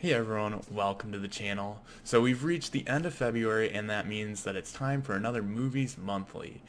Hey everyone, welcome to the channel. So we've reached the end of February and that means that it's time for another Movies Monthly.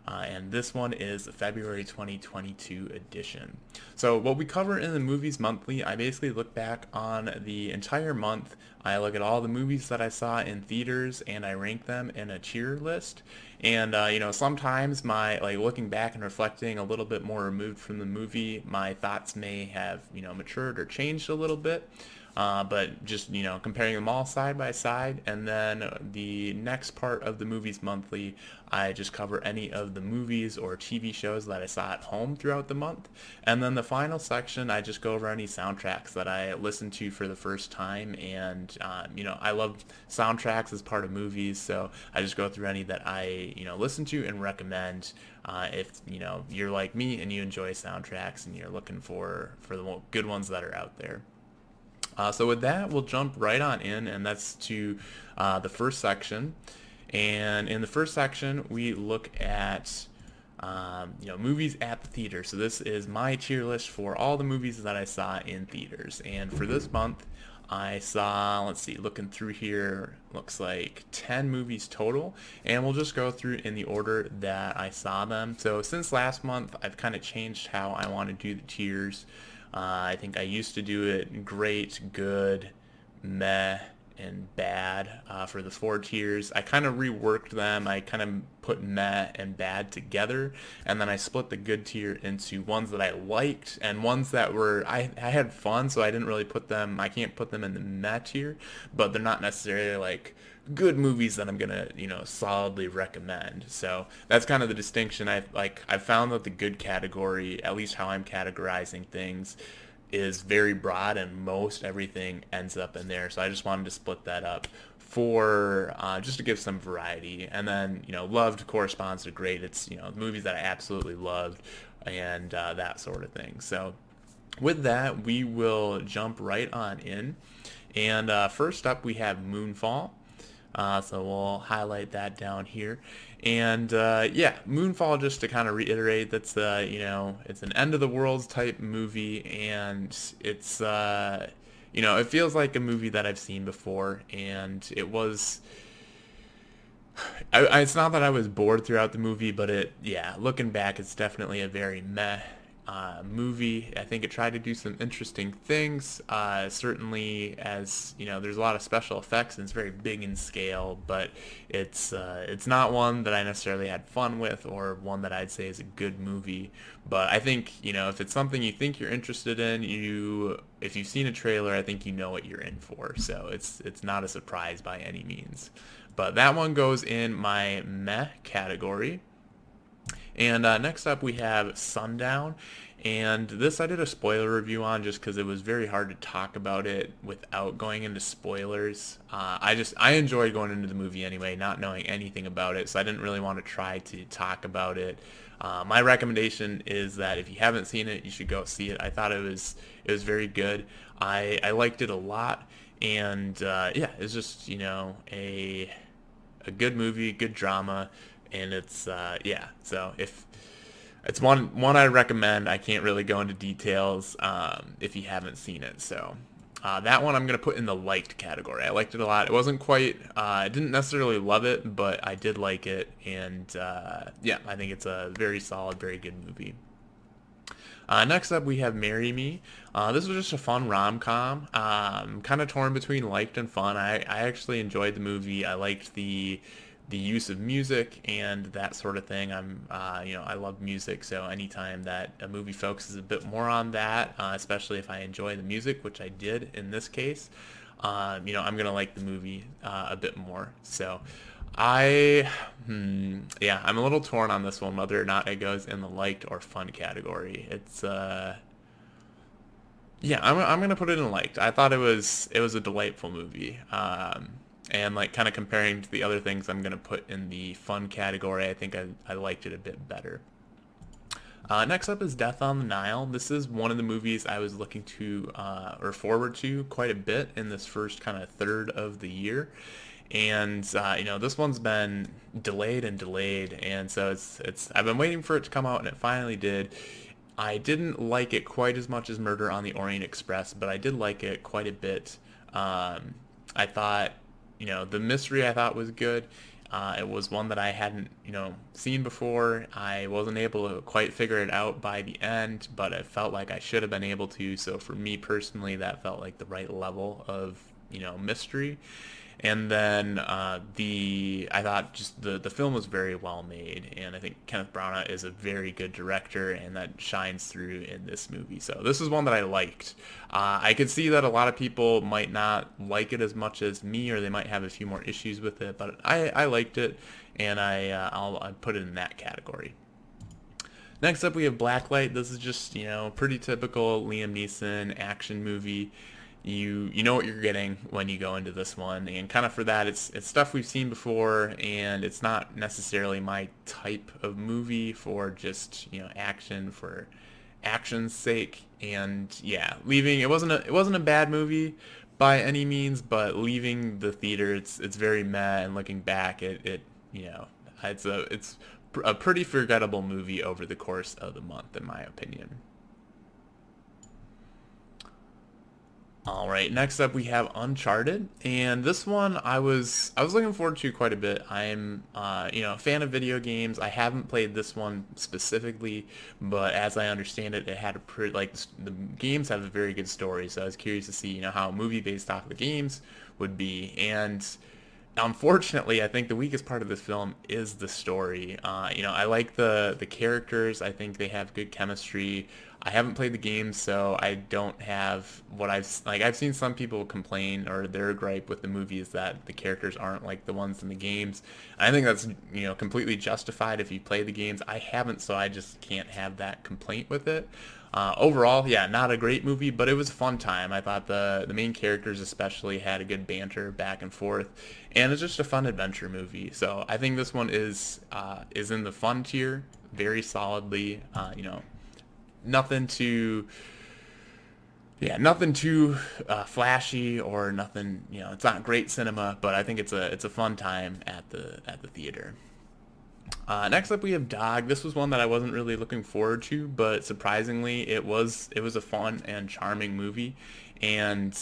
And this one is the February 2022 edition. So what we cover in the Movies Monthly, I basically look back on the entire month. I look at all the movies that I saw in theaters and I rank them in a tier list. And sometimes my looking back and reflecting a little bit more removed from the movie, my thoughts may have matured or changed a little bit. But just comparing them all side by side, and then the next part of the Movies Monthly, I just cover any of the movies or TV shows that I saw at home throughout the month, and then the final section I just go over any soundtracks that I listened to for the first time, and I love soundtracks as part of movies, so I just go through any that I listen to and recommend. If you're like me and you enjoy soundtracks and you're looking for the good ones that are out there. So with that, we'll jump right on in, and that's to the first section. And in the first section, we look at movies at the theater. So this is my tier list for all the movies that I saw in theaters. And for this month, I saw, let's see, looking through here, looks like 10 movies total, and we'll just go through in the order that I saw them. So since last month, I've kind of changed how I want to do the tiers. I think I used to do it great, good, meh, and bad for the four tiers. I kind of reworked them. I kind of put meh and bad together, and then I split the good tier into ones that I liked and ones that were I had fun, so I didn't really put them. I can't put them in the meh tier, but they're not necessarily like good movies that I'm gonna solidly recommend. So that's kind of the distinction. I've found that the good category, at least how I'm categorizing things, is very broad and most everything ends up in there. So I just wanted to split that up for just to give some variety. And then loved corresponds to great. It's movies that I absolutely loved and that sort of thing. So with that, we will jump right on in. And first up, we have Moonfall. So we'll highlight that down here. And yeah, Moonfall, just to kind of reiterate, that's it's an end of the world type movie, and it's it feels like a movie that I've seen before, and it was. It's not that I was bored throughout the movie, but looking back, it's definitely a very meh movie. I think it tried to do some interesting things. Certainly, as there's a lot of special effects and it's very big in scale, but it's not one that I necessarily had fun with or one that I'd say is a good movie. But I think if it's something you think you're interested in, if you've seen a trailer, I think you know what you're in for. So it's not a surprise by any means. But that one goes in my meh category. And next up we have Sundown, and this I did a spoiler review on just because it was very hard to talk about it without going into spoilers. I enjoyed going into the movie anyway, not knowing anything about it, so I didn't really want to try to talk about it. My recommendation is that if you haven't seen it, you should go see it. I thought it was very good. I liked it a lot, and it's just a good movie, good drama, and it's So if it's one I recommend, I can't really go into details if you haven't seen it. So that one I'm gonna put in the liked category. I liked it a lot. It wasn't quite. I didn't necessarily love it, but I did like it, and I think it's a very solid, very good movie. Next up, we have Marry Me. This was just a fun rom-com. Kind of torn between liked and fun. I actually enjoyed the movie. I liked the use of music and that sort of thing. I love music, so anytime that a movie focuses a bit more on that, especially if I enjoy the music, which I did in this case, I'm gonna like the movie a bit more. So I'm a little torn on this one, whether or not it goes in the liked or fun category. It's I'm gonna put it in liked. I thought it was a delightful movie. And like kind of comparing to the other things I'm gonna put in the fun category, I think I liked it a bit better. Next up is Death on the Nile. This is one of the movies I was looking to or forward to quite a bit in this first kind of third of the year. And this one's been delayed and delayed, and so it's I've been waiting for it to come out, and it finally did. I didn't like it quite as much as Murder on the Orient Express, but I did like it quite a bit I thought, the mystery I thought was good. It was one that I hadn't, seen before. I wasn't able to quite figure it out by the end, but it felt like I should have been able to. So for me personally, that felt like the right level of, mystery. And then I thought just the film was very well made, and I think Kenneth Branagh is a very good director, and that shines through in this movie. So this is one that I liked. I could see that a lot of people might not like it as much as me, or they might have a few more issues with it, but I liked it, and I'll put it in that category. Next up, we have Blacklight. This is just, pretty typical Liam Neeson action movie. You know what you're getting when you go into this one, and kind of for that, it's stuff we've seen before, and it's not necessarily my type of movie for just, action for action's sake. And yeah, leaving it wasn't a bad movie by any means, but leaving the theater, it's very meh, and looking back, it you know it's a pretty forgettable movie over the course of the month, in my opinion. All right, next up we have Uncharted, and this one I was looking forward to quite a bit. I'm a fan of video games. I haven't played this one specifically, but as I understand it, it had a pretty the games have a very good story. So I was curious to see how a movie based off of the games would be, and unfortunately, I think the weakest part of this film is the story. I like the characters. I think they have good chemistry. I haven't played the game, so I don't have what I've seen some people complain, or their gripe with the movie is that the characters aren't like the ones in the games. I think that's completely justified if you play the games. I haven't, so I just can't have that complaint with it. Overall, yeah, not a great movie, but it was a fun time. I thought the main characters especially had a good banter back and forth, and it's just a fun adventure movie. So I think this one is in the fun tier very solidly. Nothing too nothing too flashy, or nothing. It's not great cinema, but I think it's a fun time at the theater. Next up, we have Dog. This was one that I wasn't really looking forward to, but surprisingly, it was a fun and charming movie. And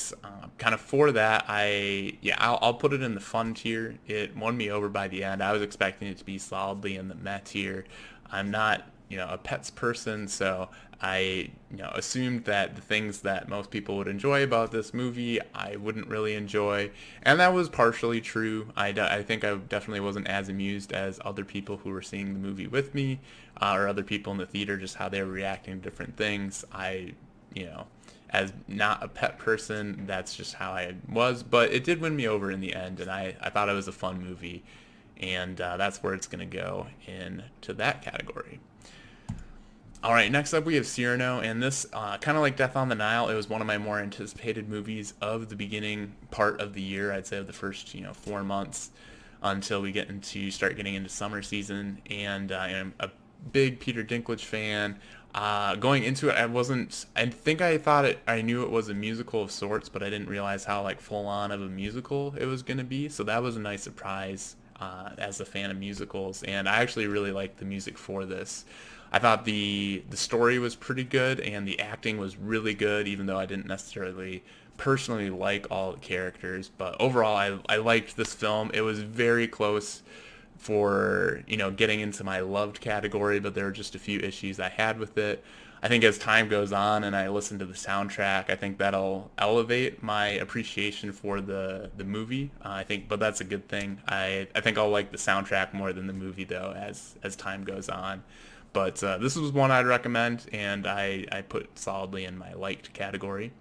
kind of for that, I'll put it in the fun tier. It won me over by the end. I was expecting it to be solidly in the meh tier. I'm not a pets person, so I assumed that the things that most people would enjoy about this movie I wouldn't really enjoy, and that was partially true. I think I definitely wasn't as amused as other people who were seeing the movie with me, or other people in the theater, just how they were reacting to different things. You know, as not a pet person, that's just how I was, but it did win me over in the end, and I thought it was a fun movie, and that's where it's going to go into that category. All right, next up we have Cyrano, and this, kind of like Death on the Nile, it was one of my more anticipated movies of the beginning part of the year. I'd say of the first, 4 months until we start getting into summer season. And I'm a big Peter Dinklage fan. Going into it, I think I thought I knew it was a musical of sorts, but I didn't realize how like full on of a musical it was going to be. So that was a nice surprise as a fan of musicals, and I actually really liked the music for this. I thought the story was pretty good, and the acting was really good, even though I didn't necessarily personally like all the characters. But overall, I liked this film. It was very close for getting into my loved category, but there were just a few issues I had with it. I think as time goes on and I listen to the soundtrack, I think that'll elevate my appreciation for the movie. But that's a good thing. I think I'll like the soundtrack more than the movie though as time goes on. But this was one I'd recommend, and I put solidly in my liked category.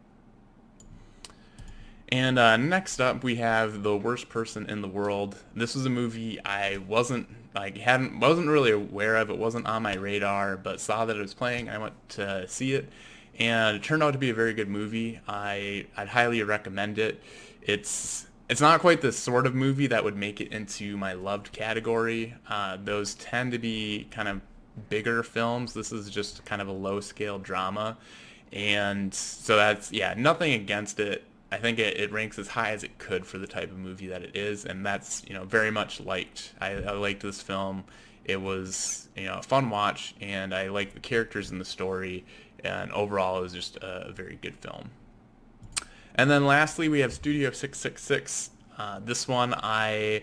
And next up, we have The Worst Person in the World. This was a movie I wasn't really aware of. It wasn't on my radar, but saw that it was playing. I went to see it, and it turned out to be a very good movie. I'd highly recommend it. It's not quite the sort of movie that would make it into my loved category. Those tend to be kind of bigger films. This is just kind of a low scale drama, and so that's nothing against it. I think it ranks as high as it could for the type of movie that it is, and that's very much liked. I liked this film. It was a fun watch, and I liked the characters in the story, and overall it was just a very good film. And then lastly, we have Studio 666. This one, I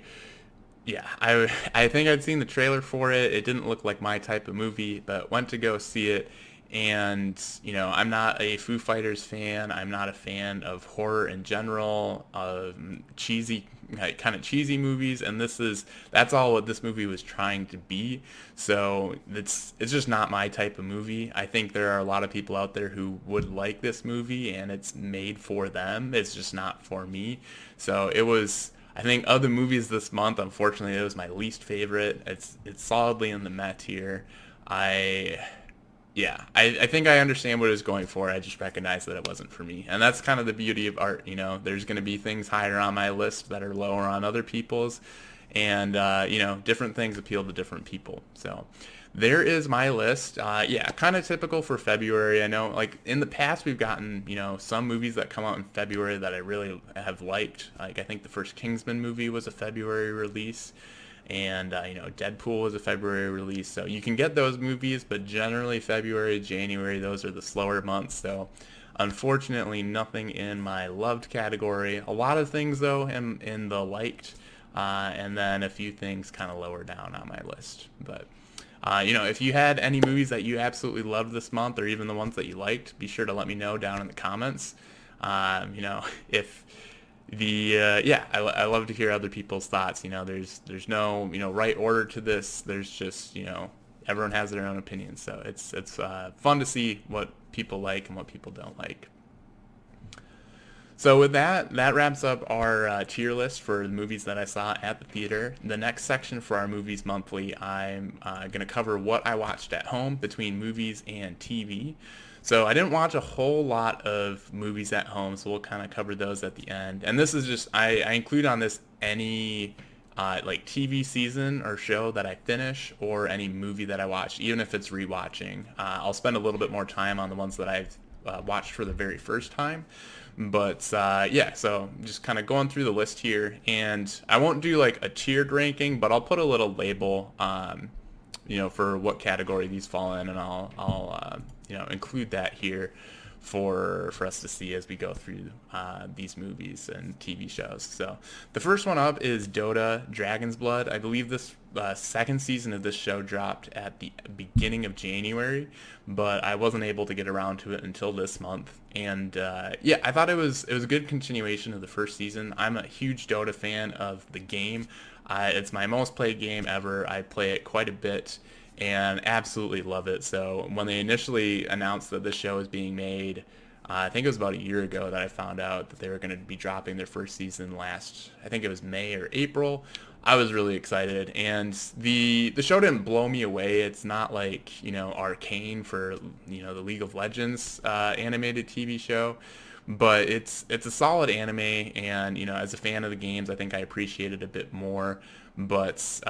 think I'd seen the trailer for it. It didn't look like my type of movie, but went to go see it. And, I'm not a Foo Fighters fan. I'm not a fan of horror in general, kind of cheesy movies. And that's all what this movie was trying to be. So it's just not my type of movie. I think there are a lot of people out there who would like this movie and it's made for them. It's just not for me. So I think of the movies this month, unfortunately, it was my least favorite. It's solidly in the meh tier. I think I understand what it was going for. I just recognize that it wasn't for me. And that's kind of the beauty of art, There's going to be things higher on my list that are lower on other people's. And, different things appeal to different people. So there is my list. Kind of typical for February. I know, like, in the past we've gotten, some movies that come out in February that I really have liked. Like, I think the first Kingsman movie was a February release. And, Deadpool was a February release. So you can get those movies, but generally February, January, those are the slower months. So unfortunately, nothing in my loved category. A lot of things, though, in the liked. And then a few things kind of lower down on my list. But, if you had any movies that you absolutely loved this month or even the ones that you liked, be sure to let me know down in the comments. If I love to hear other people's thoughts. There's no right order to this. There's just everyone has their own opinions. So it's fun to see what people like and what people don't like. So with that wraps up our tier list for the movies that I saw at the theater. The next section for our Movies Monthly, I'm going to cover what I watched at home between movies and TV. So I didn't watch a whole lot of movies at home, so we'll kind of cover those at the end. And this is just, I include on this any like TV season or show that I finish or any movie that I watched, even if it's rewatching. I'll spend a little bit more time on the ones that I've watched for the very first time. But so just kind of going through the list here, and I won't do like a tiered ranking, but I'll put a little label, for what category these fall in, and I'll include that here for us to see as we go through these movies and TV shows. So the first one up is Dota: Dragon's Blood. I believe this second season of this show dropped at the beginning of January, but I wasn't able to get around to it until this month. And I thought it was a good continuation of the first season. I'm a huge Dota fan of the game. It's my most played game ever. I play it quite a bit and absolutely love it. So when they initially announced that this show was being made, I think it was about a year ago that I found out that they were going to be dropping their first season I think it was May or April. I was really excited, and the show didn't blow me away. It's not like Arcane for the League of Legends animated TV show, but it's a solid anime, and as a fan of the games, I think I appreciate it a bit more. But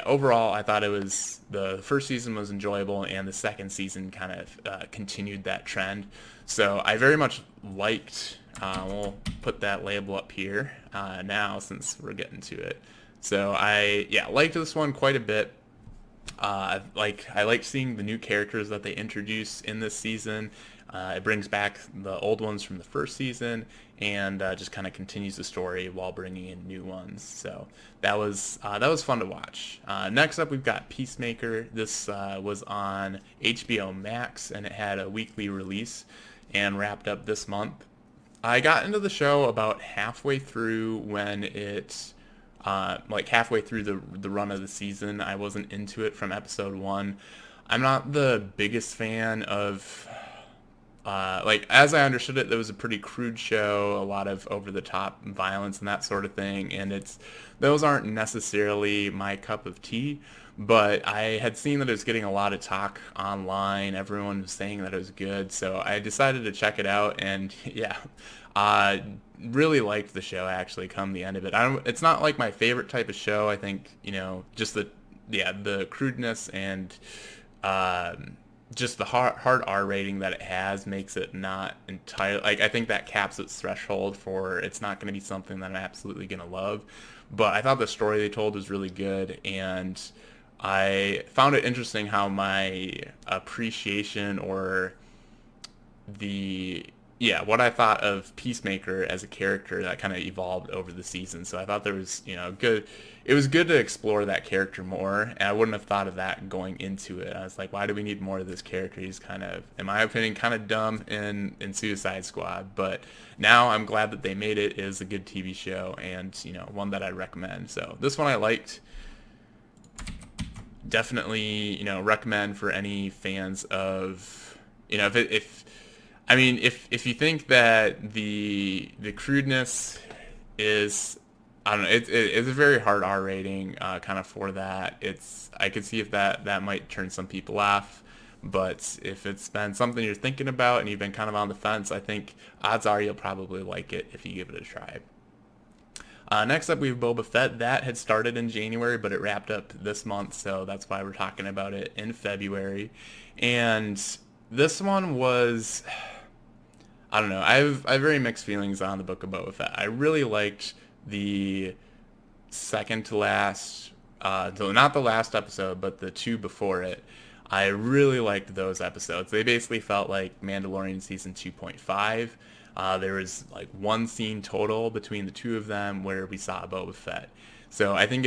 overall, I thought the first season was enjoyable, and the second season kind of continued that trend. So I very much liked. We'll put that label up here now since we're getting to it. So I liked this one quite a bit. I like seeing the new characters that they introduce in this season. It brings back the old ones from the first season and just kind of continues the story while bringing in new ones. So that was fun to watch. Next up, we've got Peacemaker. This was on HBO Max, and it had a weekly release and wrapped up this month. I got into the show about halfway through when it... halfway through the run of the season. I wasn't into it from episode 1. I'm not the biggest fan of as I understood it, there was a pretty crude show, a lot of over-the-top violence and that sort of thing, and those aren't necessarily my cup of tea, but I had seen that it was getting a lot of talk online. Everyone was saying that it was good, so I decided to check it out, and really liked the show actually come the end of it. It's not like my favorite type of show. I think, just the crudeness and just the hard R rating that it has makes it not entirely, I think that caps its threshold for it's not going to be something that I'm absolutely going to love. But I thought the story they told was really good, and I found it interesting how my appreciation or the yeah, what I thought of Peacemaker as a character that kind of evolved over the season. So I thought there was, good. It was good to explore that character more, and I wouldn't have thought of that going into it. I was like, why do we need more of this character? He's kind of, in my opinion, kind of dumb in Suicide Squad. But now I'm glad that they made it. It is a good TV show, and one that I recommend. So this one I liked. Definitely, recommend for any fans of, if I mean, if you think that the crudeness is, I don't know, it's a very hard R rating, kind of for that. I could see if that might turn some people off, but if it's been something you're thinking about and you've been kind of on the fence, I think odds are you'll probably like it if you give it a try. Next up, we have Boba Fett. That had started in January, but it wrapped up this month, so that's why we're talking about it in February. And this one was, I don't know. I have very mixed feelings on the Book of Boba Fett. I really liked the second to last, not the last episode, but the two before it. I really liked those episodes. They basically felt like Mandalorian season 2.5. There was like one scene total between the two of them where we saw Boba Fett. So I think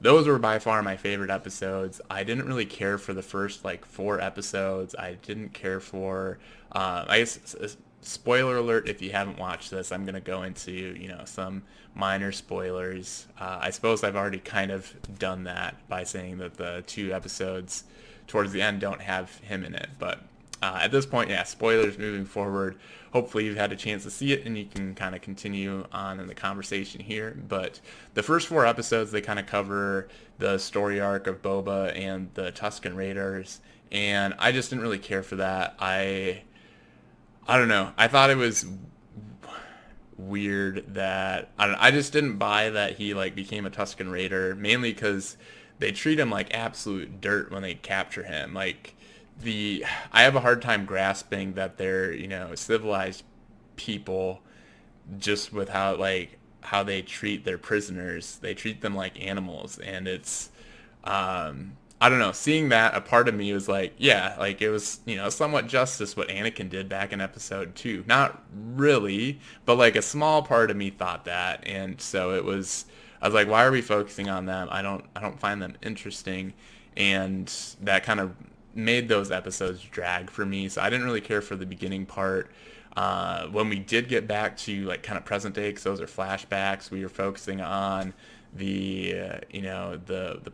those were by far my favorite episodes. I didn't really care for the first like four episodes. I didn't care for, I guess, spoiler alert, if you haven't watched this, I'm going to go into, some minor spoilers. I suppose I've already kind of done that by saying that the two episodes towards the end don't have him in it. But at this point, yeah, spoilers moving forward. Hopefully you've had a chance to see it and you can kind of continue on in the conversation here. But the first four episodes, they kind of cover the story arc of Boba and the Tusken Raiders. And I just didn't really care for that. I don't know. I thought it was weird that I just didn't buy that he like became a Tusken Raider, mainly because they treat him like absolute dirt when they capture him. Like I have a hard time grasping that they're civilized people just with how they treat their prisoners. They treat them like animals, and it's I don't know. Seeing that, a part of me was like, yeah, like it was, somewhat justice what Anakin did back in episode 2. Not really, but like a small part of me thought that. And so I was like, why are we focusing on them? I don't find them interesting. And that kind of made those episodes drag for me. So I didn't really care for the beginning part. When we did get back to like kind of present day, because those are flashbacks, we were focusing on the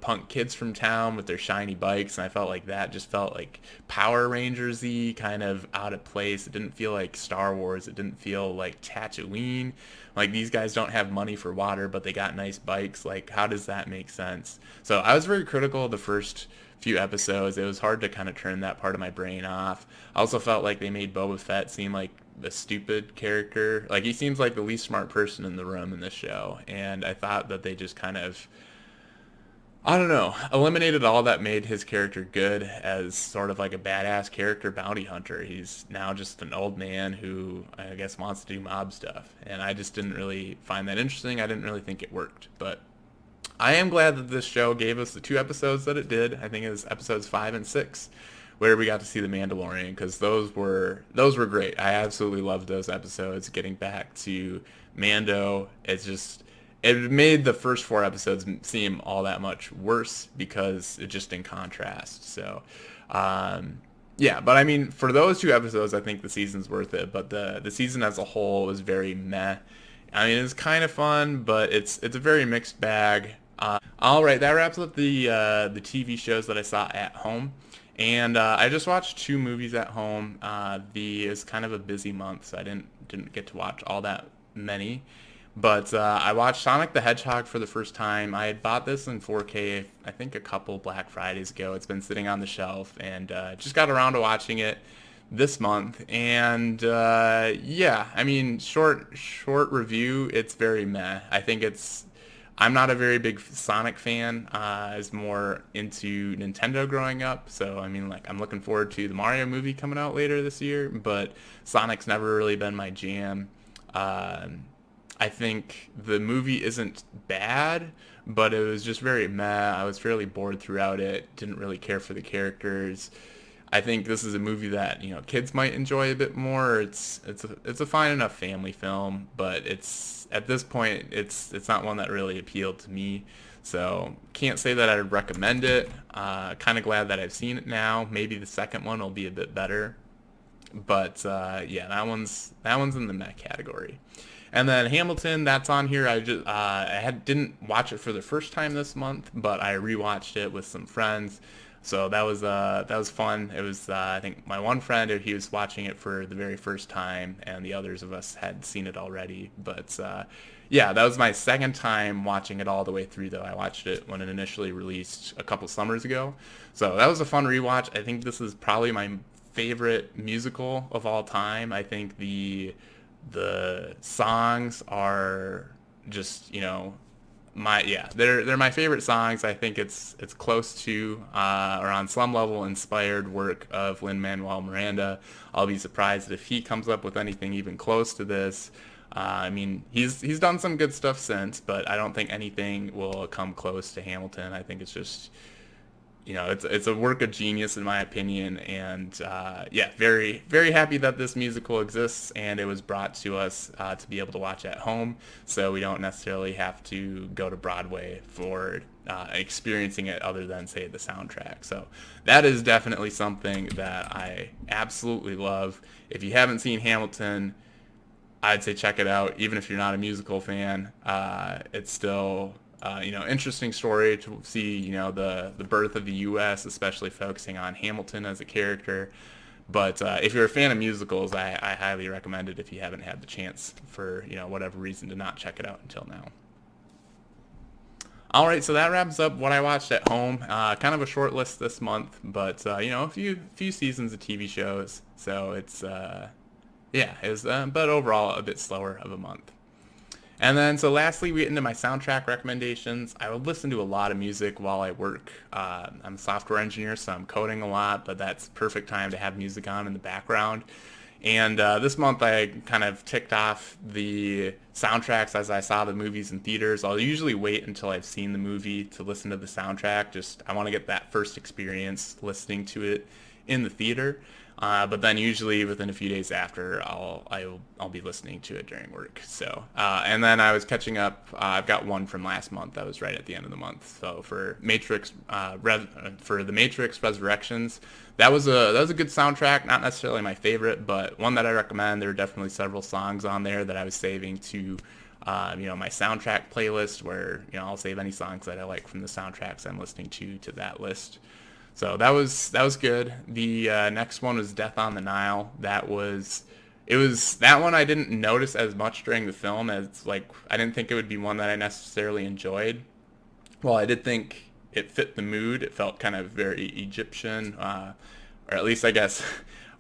punk kids from town with their shiny bikes, and I felt like that just felt like Power Rangers-y, kind of out of place. It didn't feel like Star Wars. It didn't feel like Tatooine. Like, these guys don't have money for water, but they got nice bikes. Like, how does that make sense? So I was very critical of the first few episodes. It was hard to kind of turn that part of my brain off. I also felt like they made Boba Fett seem like a stupid character. Like, he seems like the least smart person in the room in this show, and I thought that they just kind of, I don't know, eliminated all that made his character good as sort of like a badass character bounty hunter. He's now just an old man who, I guess, wants to do mob stuff, and I just didn't really find that interesting. I didn't really think it worked, but I am glad that this show gave us the two episodes that it did. I think it was episodes 5 and 6, where we got to see the Mandalorian, because those were great. I absolutely loved those episodes. Getting back to Mando, it made the first 4 episodes seem all that much worse because it just in contrast. So, yeah, but I mean, for those 2 episodes, I think the season's worth it. But the season as a whole was very meh. I mean, it's kind of fun, but it's a very mixed bag. All right, that wraps up the TV shows that I saw at home, and I just watched 2 movies at home. It's kind of a busy month, so I didn't get to watch all that many. But I watched Sonic the Hedgehog for the first time. I had bought this in 4K, I think, a couple Black Fridays ago. It's been sitting on the shelf, and just got around to watching it this month. And yeah, I mean, short review. It's very meh. I'm not a very big Sonic fan. I was more into Nintendo growing up, so I mean, like, I'm looking forward to the Mario movie coming out later this year, but Sonic's never really been my jam. I think the movie isn't bad, but it was just very meh. I was fairly bored throughout it. Didn't really care for the characters. I think this is a movie that kids might enjoy a bit more. It's a fine enough family film, but it's at this point it's not one that really appealed to me. So can't say that I'd recommend it. Kind of glad that I've seen it now. Maybe the second one will be a bit better. But yeah, that one's in the meh category. And then Hamilton, that's on here. Didn't watch it for the first time this month, but I rewatched it with some friends. So that was fun. It was I think my one friend, he was watching it for the very first time, and the others of us had seen it already. But yeah, that was my second time watching it all the way through. Though I watched it when it initially released a couple summers ago. So that was a fun rewatch. I think this is probably my favorite musical of all time. I think the songs are just they're my favorite songs. I think it's close to or on some level inspired work of Lin-Manuel Miranda. I'll be surprised if he comes up with anything even close to this. I mean, he's done some good stuff since, but I don't think anything will come close to Hamilton. I think it's just it's a work of genius in my opinion, and yeah, very very happy that this musical exists and it was brought to us to be able to watch at home, so we don't necessarily have to go to Broadway for experiencing it other than say the soundtrack. So that is definitely something that I absolutely love. If you haven't seen Hamilton, I'd say check it out. Even if you're not a musical fan, it's still interesting story to see, the birth of the U.S., especially focusing on Hamilton as a character. But if you're a fan of musicals, I highly recommend it if you haven't had the chance for, whatever reason to not check it out until now. All right, so that wraps up what I watched at home. Kind of a short list this month, but, a few seasons of TV shows. So it's, yeah, it was, but overall a bit slower of a month. And then, so lastly, we get into my soundtrack recommendations. I would listen to a lot of music while I work. I'm a software engineer, so I'm coding a lot, but that's perfect time to have music on in the background. And this month I kind of ticked off the soundtracks as I saw the movies in theaters. I'll usually wait until I've seen the movie to listen to the soundtrack. I want to get that first experience listening to it in the theater. But then usually within a few days after, I'll be listening to it during work. So and then I was catching up. I've got one from last month that was right at the end of the month. So for the Matrix Resurrections, that was a good soundtrack. Not necessarily my favorite, but one that I recommend. There are definitely several songs on there that I was saving to my soundtrack playlist, where I'll save any songs that I like from the soundtracks I'm listening to that list. So that was good. The next one was Death on the Nile. That one I didn't notice as much during the film, as I didn't think it would be one that I necessarily enjoyed. Well, I did think it fit the mood. It felt kind of very Egyptian, or at least I guess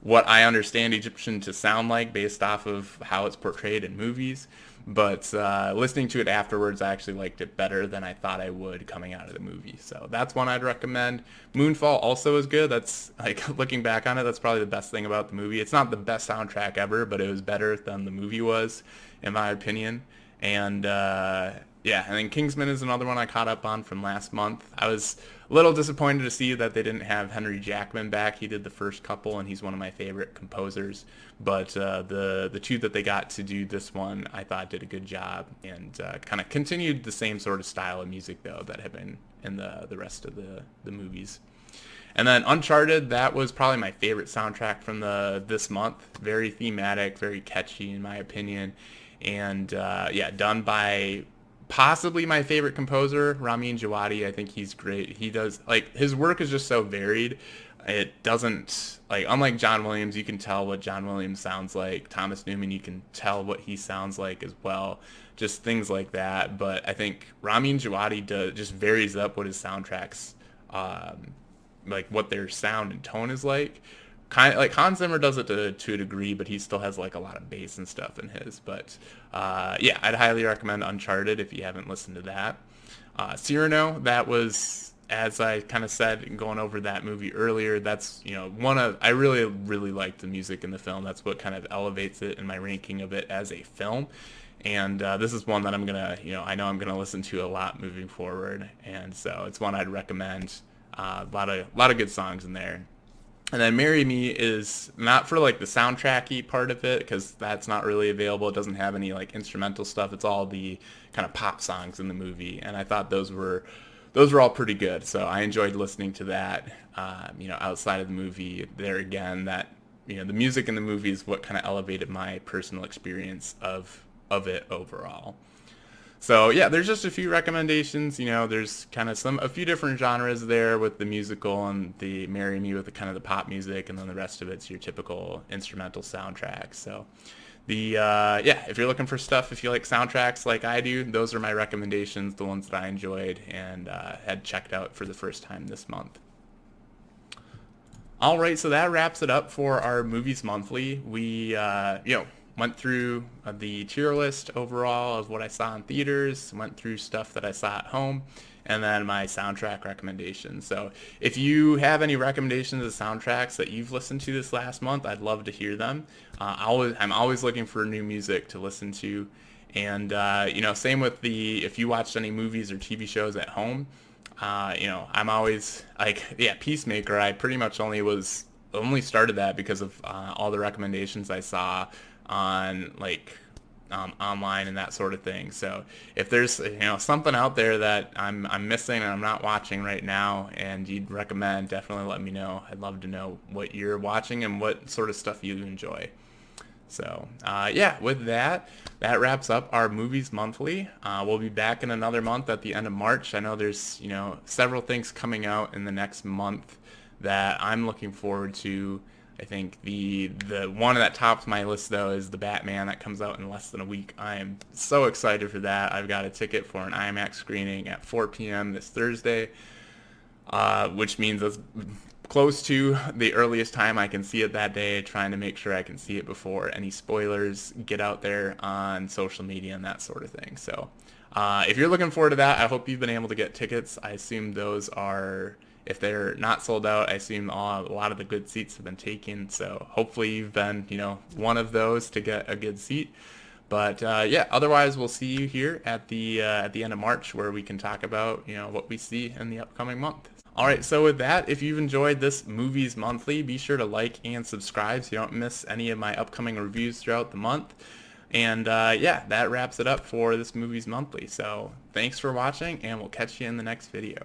what I understand Egyptian to sound like based off of how it's portrayed in movies. But listening to it afterwards, I actually liked it better than I thought I would coming out of the movie. So that's one I'd recommend. Moonfall also is good. That's, looking back on it, that's probably the best thing about the movie. It's not the best soundtrack ever, but it was better than the movie was, in my opinion. And yeah, and then Kingsman is another one I caught up on from last month. I was a little disappointed to see that they didn't have Henry Jackman back. He did the first couple, and he's one of my favorite composers. But the two that they got to do this one, I thought did a good job, and kind of continued the same sort of style of music, though, that had been in the rest of the movies. And then Uncharted, that was probably my favorite soundtrack from this month. Very thematic, very catchy in my opinion. And yeah, done by possibly my favorite composer, Ramin Djawadi. I think he's great. He does, his work is just so varied. It doesn't, unlike John Williams, you can tell what John Williams sounds like. Thomas Newman, you can tell what he sounds like as well. Just things like that. But I think Ramin Djawadi just varies up what his soundtracks, what their sound and tone is like. Kind of like Hans Zimmer does it to a degree, but he still has a lot of bass and stuff in his. But yeah, I'd highly recommend Uncharted if you haven't listened to that. Cyrano, that was, as I kind of said going over that movie earlier, that's I really liked the music in the film. That's what kind of elevates it in my ranking of it as a film. And this is one that I'm gonna I know I'm gonna listen to a lot moving forward, and so it's one I'd recommend. A lot of good songs in there. And then Marry Me is not for like the soundtracky part of it because that's not really available. It doesn't have any like instrumental stuff. It's all the kind of pop songs in the movie, and I thought those were all pretty good. So I enjoyed listening to that. Outside of the movie, there again, that the music in the movie is what kind of elevated my personal experience of it overall. So yeah, there's just a few recommendations. There's kind of a few different genres there with the musical and the Marry Me with the kind of the pop music, and then the rest of it's your typical instrumental soundtrack. So if you're looking for stuff, if you like soundtracks like I do, those are my recommendations, the ones that I enjoyed and had checked out for the first time this month. All right, so that wraps it up for our Movies Monthly. We went through the tier list overall of what I saw in theaters, went through stuff that I saw at home, and then my soundtrack recommendations. So if you have any recommendations of soundtracks that you've listened to this last month, I'd love to hear them. I'm always looking for new music to listen to. And, same with if you watched any movies or TV shows at home, I'm always Peacemaker, I pretty much only started that because of all the recommendations I saw on online and that sort of thing. So if there's something out there that I'm missing and I'm not watching right now and you'd recommend, definitely let me know. I'd love to know what you're watching and what sort of stuff you enjoy. So with that wraps up our Movies Monthly. We'll be back in another month at the end of March. I know there's several things coming out in the next month that I'm looking forward to. I think the one that tops my list, though, is the Batman that comes out in less than a week. I am so excited for that. I've got a ticket for an IMAX screening at 4 p.m. this Thursday, which means it's close to the earliest time I can see it that day, trying to make sure I can see it before any spoilers get out there on social media and that sort of thing. So if you're looking forward to that, I hope you've been able to get tickets. I assume those are... If they're not sold out, I assume a lot of the good seats have been taken. So hopefully you've been, one of those to get a good seat. But otherwise we'll see you here at the end of March, where we can talk about what we see in the upcoming month. All right, so with that, if you've enjoyed this Movies Monthly, be sure to like and subscribe so you don't miss any of my upcoming reviews throughout the month. And that wraps it up for this Movies Monthly. So thanks for watching, and we'll catch you in the next video.